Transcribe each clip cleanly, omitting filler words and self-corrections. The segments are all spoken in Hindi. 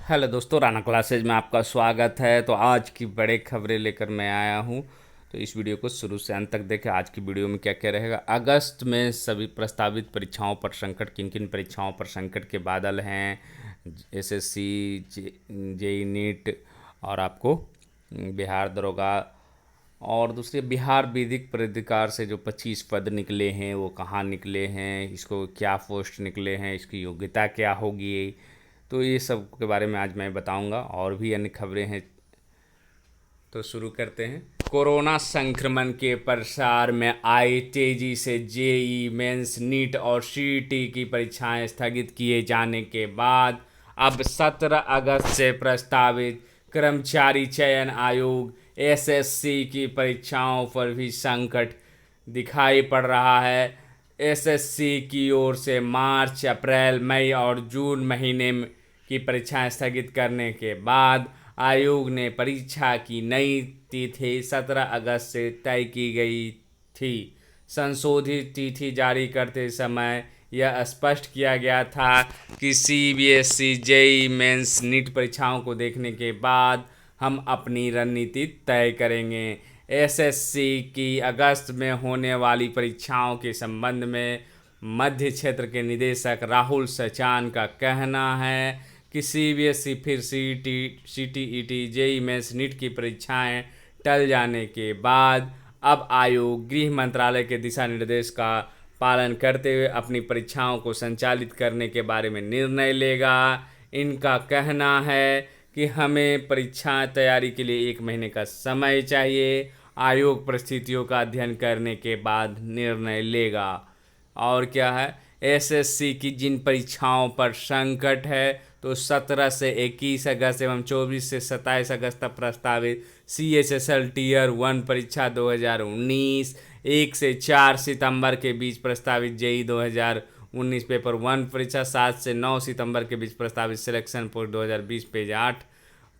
हेलो दोस्तों, राना क्लासेज में आपका स्वागत है। तो आज की बड़े खबरें लेकर मैं आया हूँ। तो इस वीडियो को शुरू से अंत तक देखें। आज की वीडियो में क्या क्या रहेगा। अगस्त में सभी प्रस्तावित परीक्षाओं पर संकट, किन किन परीक्षाओं पर संकट के बादल हैं। एसएससी, जेई नीट और आपको बिहार दरोगा और दूसरे बिहार विधिक प्राधिकार से जो 25 पद निकले हैं वो कहाँ निकले हैं, इसको क्या पोस्ट निकले हैं, इसकी योग्यता क्या होगी। तो ये सब के बारे में आज मैं बताऊंगा। और भी अन्य खबरें हैं, तो शुरू करते हैं। कोरोना संक्रमण के प्रसार में आई तेजी से जेई मेंस, नीट और सीईटी की परीक्षाएं स्थगित किए जाने के बाद अब 17 अगस्त से प्रस्तावित कर्मचारी चयन आयोग एसएससी की परीक्षाओं पर भी संकट दिखाई पड़ रहा है। एसएससी की ओर से मार्च, अप्रैल, मई और जून महीने की परीक्षाएं स्थगित करने के बाद आयोग ने परीक्षा की नई तिथि 17 अगस्त से तय की गई थी। संशोधित तिथि जारी करते समय यह स्पष्ट किया गया था कि सीबीएसई, जेईई मेंस, नीट परीक्षाओं को देखने के बाद हम अपनी रणनीति तय करेंगे। एसएससी की अगस्त में होने वाली परीक्षाओं के संबंध में मध्य क्षेत्र के निदेशक राहुल सचान का कहना है कि सीबीएसई फिर सीटीईटी, जेईई मेंस, नीट की परीक्षाएं टल जाने के बाद अब आयोग गृह मंत्रालय के दिशा निर्देश का पालन करते हुए अपनी परीक्षाओं को संचालित करने के बारे में निर्णय लेगा। इनका कहना है कि हमें परीक्षा तैयारी के लिए 1 महीने का समय चाहिए। आयोग परिस्थितियों का अध्ययन करने के बाद निर्णय लेगा। और क्या है, एसएससी की जिन परीक्षाओं पर संकट है तो 17 से 21 अगस्त एवं 24 से 27 अगस्त तक प्रस्तावित सीएचएसएल टीयर 1 परीक्षा 2019, 1 से 4 सितंबर के बीच प्रस्तावित जेई 2019 पेपर 1 परीक्षा, 7 से 9 सितंबर के बीच प्रस्तावित सिलेक्शन पोस्ट 2020 पेज 8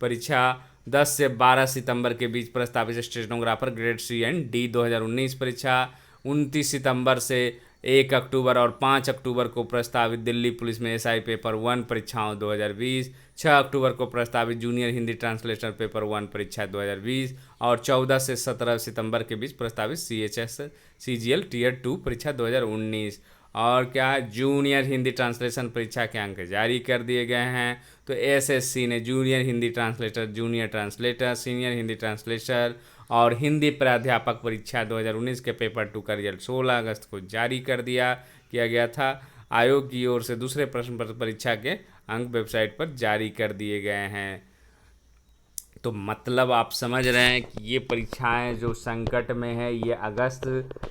परीक्षा, 10 से 12 सितंबर के बीच प्रस्तावित stenographer grade C and D 2019 परीक्षा, 29 सितंबर से 1 अक्टूबर और 5 अक्टूबर को प्रस्तावित दिल्ली पुलिस में एसआई पेपर 1 परीक्षाओं 2020, 6 अक्टूबर को प्रस्तावित जूनियर हिंदी ट्रांसलेटर पेपर 1 परीक्षा 2020 और 14 से 17 सितंबर के बीच प्रस्तावित सीएचएस सीजीएल टीयर 2 परीक्षा 2019। और क्या है, जूनियर हिंदी ट्रांसलेशन परीक्षा के अंक जारी कर दिए गए हैं। तो एसएससी ने junior Hindi translator, junior translator, senior Hindi translator और हिंदी प्राध्यापक परीक्षा 2019 के पेपर 2 का रिजल्ट 16 अगस्त को जारी कर किया गया था। आयोग की ओर से दूसरे प्रश्न पत्र परीक्षा के अंक वेबसाइट पर जारी कर दिए गए हैं। तो मतलब आप समझ रहे हैं कि ये परीक्षाएं जो संकट में है ये अगस्त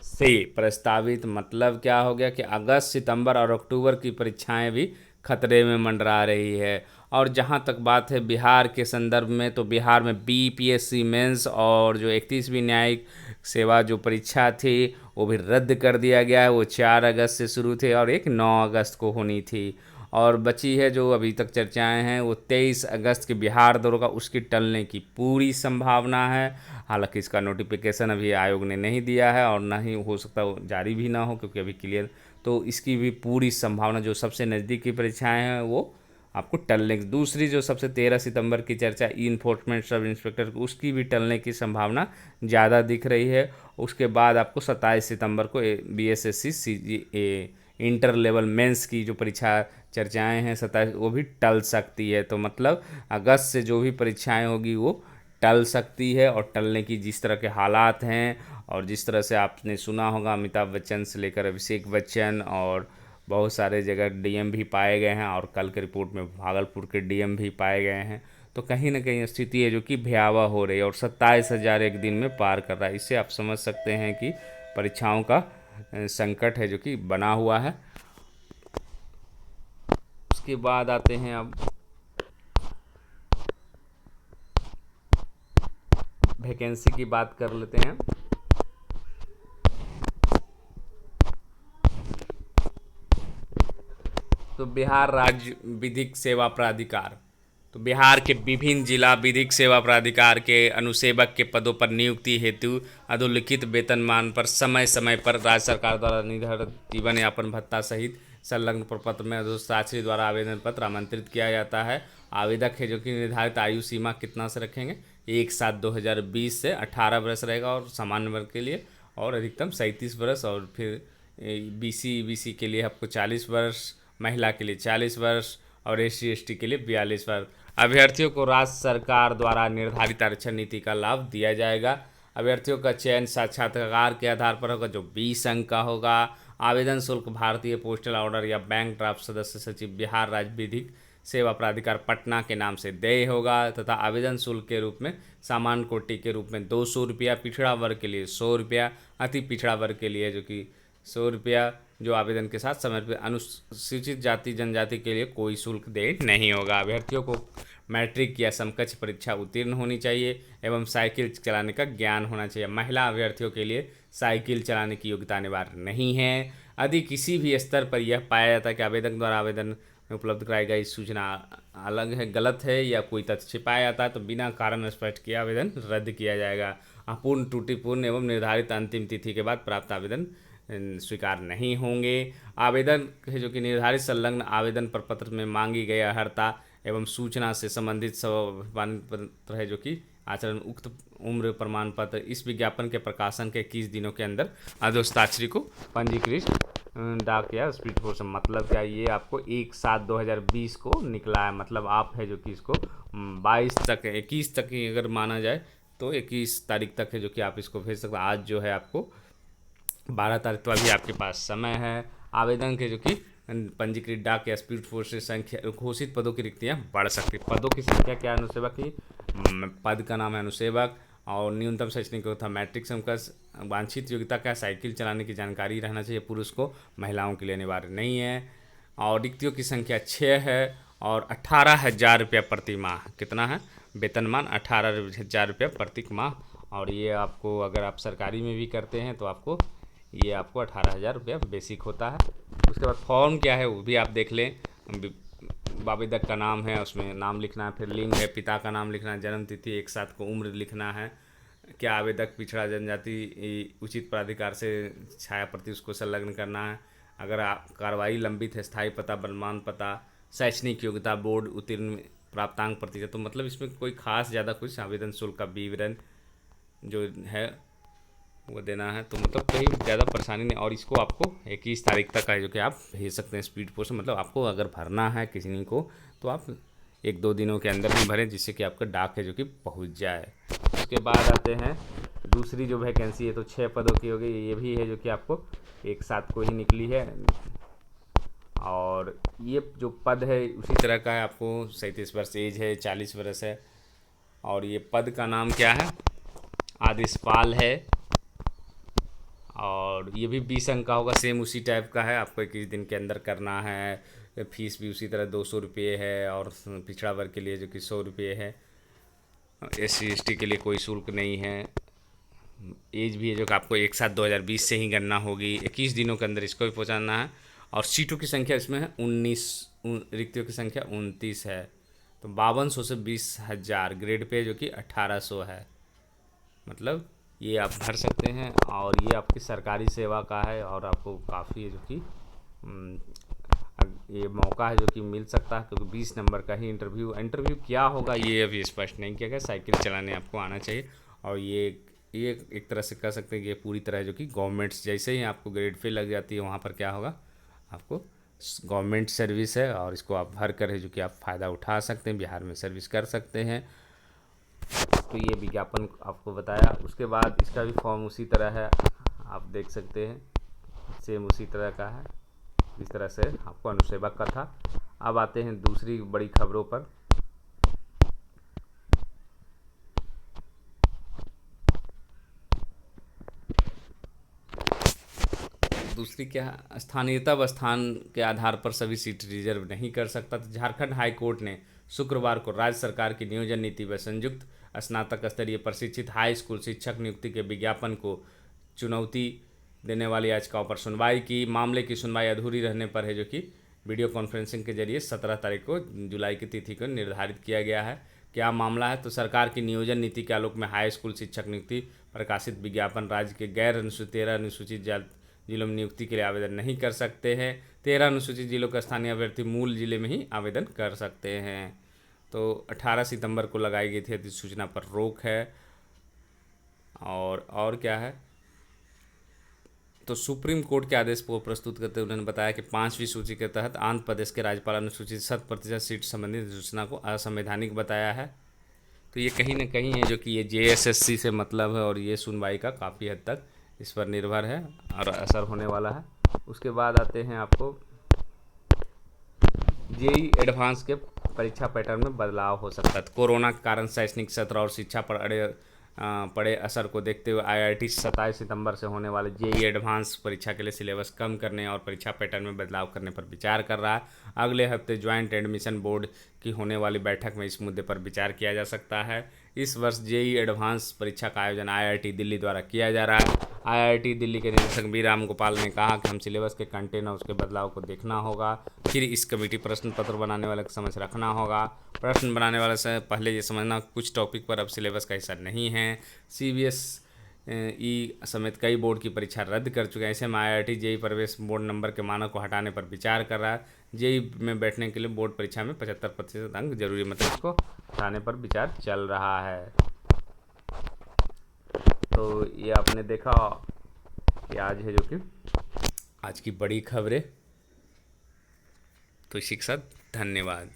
से प्रस्तावित, मतलब क्या हो गया कि अगस्त, सितंबर और अक्टूबर की परीक्षाएं भी खतरे में मंडरा रही है। और जहाँ तक बात है बिहार के संदर्भ में, तो बिहार में बीपीएससी मेंस और जो 31वीं न्यायिक सेवा जो परीक्षा थी वो भी रद्द कर दिया गया है। वो 4 अगस्त से शुरू थे और एक 9 अगस्त को होनी थी। और बची है जो अभी तक चर्चाएं हैं वो 23 अगस्त के बिहार दरोगा, उसकी टलने की पूरी संभावना है। हालांकि इसका नोटिफिकेशन अभी आयोग ने नहीं दिया है और ना ही हो सकता वो जारी भी ना हो, क्योंकि अभी क्लियर, तो इसकी भी पूरी संभावना, जो सबसे नज़दीक की परीक्षाएं हैं वो आपको टलने की, दूसरी जो सबसे 13 सितंबर की चर्चा ई इन्फोर्समेंट सब इंस्पेक्टर, उसकी भी टलने की संभावना ज़्यादा दिख रही है। उसके बाद आपको 27 सितंबर को BSSC CGA inter level mains की जो परीक्षा चर्चाएं हैं 27, वो भी टल सकती है। तो मतलब अगस्त से जो भी परीक्षाएं होगी वो टल सकती है। और टलने की जिस तरह के हालात हैं और जिस तरह से आपने सुना होगा, अमिताभ बच्चन से लेकर अभिषेक बच्चन और बहुत सारे जगह डीएम भी पाए गए हैं, और कल के रिपोर्ट में भागलपुर के डीएम भी पाए गए हैं। तो कहीं ना कहीं स्थिति है जो कि भयावह हो रही है और 27,000 एक दिन में पार कर रहा है। इससे आप समझ सकते हैं कि परीक्षाओं का संकट है जो कि बना हुआ है। उसके बाद आते हैं अब वैकेंसी की बात कर लेते हैं। तो बिहार राज्य विधिक सेवा प्राधिकार, तो बिहार के विभिन्न जिला विधिक सेवा प्राधिकार के अनुसेवक के पदों पर नियुक्ति हेतु अधोलिखित वेतनमान पर समय समय पर राज्य सरकार द्वारा निर्धारित जीवन यापन भत्ता सहित संलग्न प्रपत्र में अधोशास्त्री द्वारा आवेदन पत्र आमंत्रित किया जाता है। आवेदक है जो कि निर्धारित आयु सीमा कितना से रखेंगे, 1/7/2020 से 18 वर्ष रहेगा और सामान्य वर्ग के लिए, और अधिकतम 37 वर्ष, और फिर BC के लिए आपको 40 वर्ष, महिला के लिए 40 वर्ष और SC/ST के लिए 42 वर्ष। अभ्यर्थियों को राज्य सरकार द्वारा निर्धारित आरक्षण नीति का लाभ दिया जाएगा। अभ्यर्थियों का चयन साक्षात्कार के आधार पर होगा जो 20 अंक का होगा। आवेदन शुल्क भारतीय पोस्टल ऑर्डर या बैंक ड्राफ्ट सदस्य सचिव बिहार राज्य विधिक सेवा प्राधिकार पटना के नाम से देय होगा, तथा आवेदन शुल्क के रूप में सामान्य कोटि के रूप में 200 रुपया, पिछड़ा वर्ग के लिए 100 रुपया, अति पिछड़ा वर्ग के लिए जो कि 100 रुपया, जो आवेदन के साथ समय पर अनुसूचित जाति जनजाति के लिए कोई शुल्क देय नहीं होगा। अभ्यर्थियों को मैट्रिक या समकक्ष परीक्षा उत्तीर्ण होनी चाहिए एवं साइकिल चलाने का ज्ञान होना चाहिए। महिला अभ्यर्थियों के लिए साइकिल चलाने की योग्यता अनिवार्य नहीं है। यदि किसी भी स्तर पर यह पाया जाता है कि आवेदक द्वारा आवेदन में उपलब्ध कराई गई सूचना अलग है, गलत है या कोई तथ्य छिपाया जाता है तो बिना कारण स्पष्ट किए आवेदन रद्द किया जाएगा। अपूर्ण, त्रुटिपूर्ण एवं निर्धारित अंतिम तिथि के बाद प्राप्त आवेदन स्वीकार नहीं होंगे। आवेदन है जो कि निर्धारित संलग्न आवेदन प्रपत्र में मांगी गई अर्हता एवं सूचना से संबंधित सब पत्र है जो कि आचरण उक्त उम्र प्रमाण पत्र इस विज्ञापन के प्रकाशन के 21 दिनों के अंदर हस्ताक्षरी को पंजीकृत डाक या स्पीड पोस्ट। मतलब क्या, ये आपको 1/7/2020 को निकला है, मतलब आप है जो कि इसको 22 तक, 21 तक ही अगर माना जाए तो 21 तारीख तक है जो कि आप इसको भेज सकते हैं। आज जो है आपको 12 तारीख, तो अभी आपके पास समय है। आवेदन के जो कि पंजीकृत डाक या स्पीड पोस्ट से संख्या घोषित पदों की रिक्तियां बढ़ सकती। पदों की संख्या क्या है अनुसेवक की, पद का नाम है अनुसेवक, और न्यूनतम शैक्षणिक योग्यता मैट्रिक समकक्ष। वांछित योग्यता क्या, साइकिल चलाने की जानकारी रहना चाहिए पुरुष को, महिलाओं के लिए अनिवार्य नहीं है। और रिक्तियों की संख्या 6 है और 18,000 रुपया प्रति माह। कितना है वेतनमान, 18,000 रुपया प्रति माह। और ये आपको अगर आप सरकारी में भी करते हैं तो आपको ये आपको 18,000 रुपया बेसिक होता है। उसके बाद फॉर्म क्या है वो भी आप देख लें। आवेदक का नाम है, उसमें नाम लिखना है, फिर लिंग है, पिता का नाम लिखना है, जन्म तिथि, एक साथ को उम्र लिखना है, क्या आवेदक पिछड़ा जनजाति उचित प्राधिकार से छाया प्रति उसको संलग्न करना है, अगर कार्रवाई लंबित है, स्थायी पता, प्रमाण पता, शैक्षणिक योग्यता, बोर्ड उत्तीर्ण, प्राप्तांक प्रतिशत। तो मतलब इसमें कोई खास ज़्यादा कुछ आवेदन शुल्क का विवरण जो है वो देना है, तो मतलब कहीं ज़्यादा परेशानी नहीं। और इसको आपको 21 तारीख तक है जो कि आप भेज सकते हैं स्पीड पोस्ट। मतलब आपको अगर भरना है किसी को तो आप 1-2 दिनों के अंदर ही भरें, जिससे कि आपका डाक है जो कि पहुंच जाए। उसके बाद आते हैं दूसरी जो वैकेंसी है, तो 6 पदों की होगी, ये भी है जो कि आपको एक साथ को ही निकली है। और ये जो पद है उसी तरह का है, आपको 37 वर्ष एज है, 40 वर्ष है। और ये पद का नाम क्या है, आदेशपाल है, और ये भी 20 अंक का होगा, सेम उसी टाइप का है, आपको 21 दिन के अंदर करना है। फीस भी उसी तरह 200 रुपये है, और पिछड़ा वर्ग के लिए जो कि 100 रुपये है। SC/ST के लिए कोई शुल्क नहीं है। एज भी है जो कि आपको 1/7/2020 से ही गणना होगी, 21 दिनों के अंदर इसको भी पहुँचाना है। और सीटों की संख्या इसमें है 19, रिक्तियों की संख्या 29 है। तो 5200 से 20,000 ग्रेड पे जो कि 1800 है। मतलब ये आप भर सकते हैं, और ये आपकी सरकारी सेवा का है, और आपको काफ़ी जो कि ये मौका है जो कि मिल सकता है, क्योंकि 20 नंबर का ही इंटरव्यू क्या होगा ये अभी स्पष्ट नहीं किया गया। साइकिल चलाने आपको आना चाहिए, और ये एक तरह से कह सकते हैं कि ये पूरी तरह जो कि गवर्नमेंट्स, जैसे ही आपको ग्रेड पे लग जाती है वहाँ पर क्या होगा, आपको गवर्नमेंट सर्विस है, और इसको आप भर कर है जो कि आप फ़ायदा उठा सकते हैं, बिहार में सर्विस कर सकते हैं। तो ये विज्ञापन आपको बताया। उसके बाद इसका भी फॉर्म उसी तरह है, आप देख सकते हैं, सेम उसी तरह का है, इस तरह से आपको अनुसेवक का था। अब आते हैं दूसरी बड़ी खबरों पर। दूसरी क्या, स्थानीयता व स्थान के आधार पर सभी सीट रिजर्व नहीं कर सकता। तो झारखंड हाई कोर्ट ने शुक्रवार को राज्य सरकार की नियोजन नीति व संयुक्त स्नातक स्तरीय प्रशिक्षित हाई स्कूल शिक्षक नियुक्ति के विज्ञापन को चुनौती देने वाली याचिकाओं पर सुनवाई की। मामले की सुनवाई अधूरी रहने पर है जो कि वीडियो कॉन्फ्रेंसिंग के जरिए 17 तारीख को जुलाई की तिथि को निर्धारित किया गया है। क्या मामला है, तो सरकार की नियोजन नीति के आलोक में हाई स्कूल शिक्षक नियुक्ति प्रकाशित विज्ञापन राज्य के गैर अनुसूचित 13 अनुसूचित जिलों में नियुक्ति के लिए आवेदन नहीं कर सकते हैं। 13 अनुसूचित जिलों का स्थानीय अभ्यर्थी मूल जिले में ही आवेदन कर सकते हैं। तो 18 सितंबर को लगाई गई थी अधिसूचना पर रोक है। और क्या है, तो सुप्रीम कोर्ट के आदेश को प्रस्तुत करते हुए उन्होंने बताया कि 5वीं सूची के तहत आंध्र प्रदेश के राज्यपाल अनुसूचित 100% सीट संबंधी अधिसूचना को असंवैधानिक बताया है। तो ये कहीं ना कहीं है जो कि ये JSSC से मतलब है, और ये सुनवाई का काफ़ी हद तक इस पर निर्भर है और असर होने वाला है। उसके बाद आते हैं आपको JEE एडवांस के परीक्षा पैटर्न में बदलाव हो सकता है। कोरोना के कारण शैक्षणिक सत्र और शिक्षा पर पड़े असर को देखते हुए IIT 27 सितंबर से होने वाले JEE एडवांस परीक्षा के लिए सिलेबस कम करने और परीक्षा पैटर्न में बदलाव करने पर विचार कर रहा है। अगले हफ्ते ज्वाइंट एडमिशन बोर्ड की होने वाली बैठक में इस मुद्दे पर विचार किया जा सकता है। इस वर्ष JEE एडवांस परीक्षा का आयोजन IIT दिल्ली द्वारा किया जा रहा है। IIT दिल्ली के निदेशक बी राम गोपाल ने कहा कि हम सिलेबस के कंटेंट और उसके बदलाव को देखना होगा, फिर इस कमेटी प्रश्न पत्र बनाने वाले को समझ रखना होगा। प्रश्न बनाने वाले से पहले ये समझना कुछ टॉपिक पर अब सिलेबस का हिस्सा नहीं है। CBSE समेत कई बोर्ड की परीक्षा रद्द कर चुके हैं। ऐसे में IIT JEE प्रवेश बोर्ड नंबर के मानक को हटाने पर विचार कर रहा है। JEE में बैठने के लिए बोर्ड परीक्षा में 75% अंक जरूरी, मतलब इसको हटाने पर विचार चल रहा है। तो ये आपने देखा कि आज है जो कि आज की बड़ी खबरें। तो इसी के साथ धन्यवाद।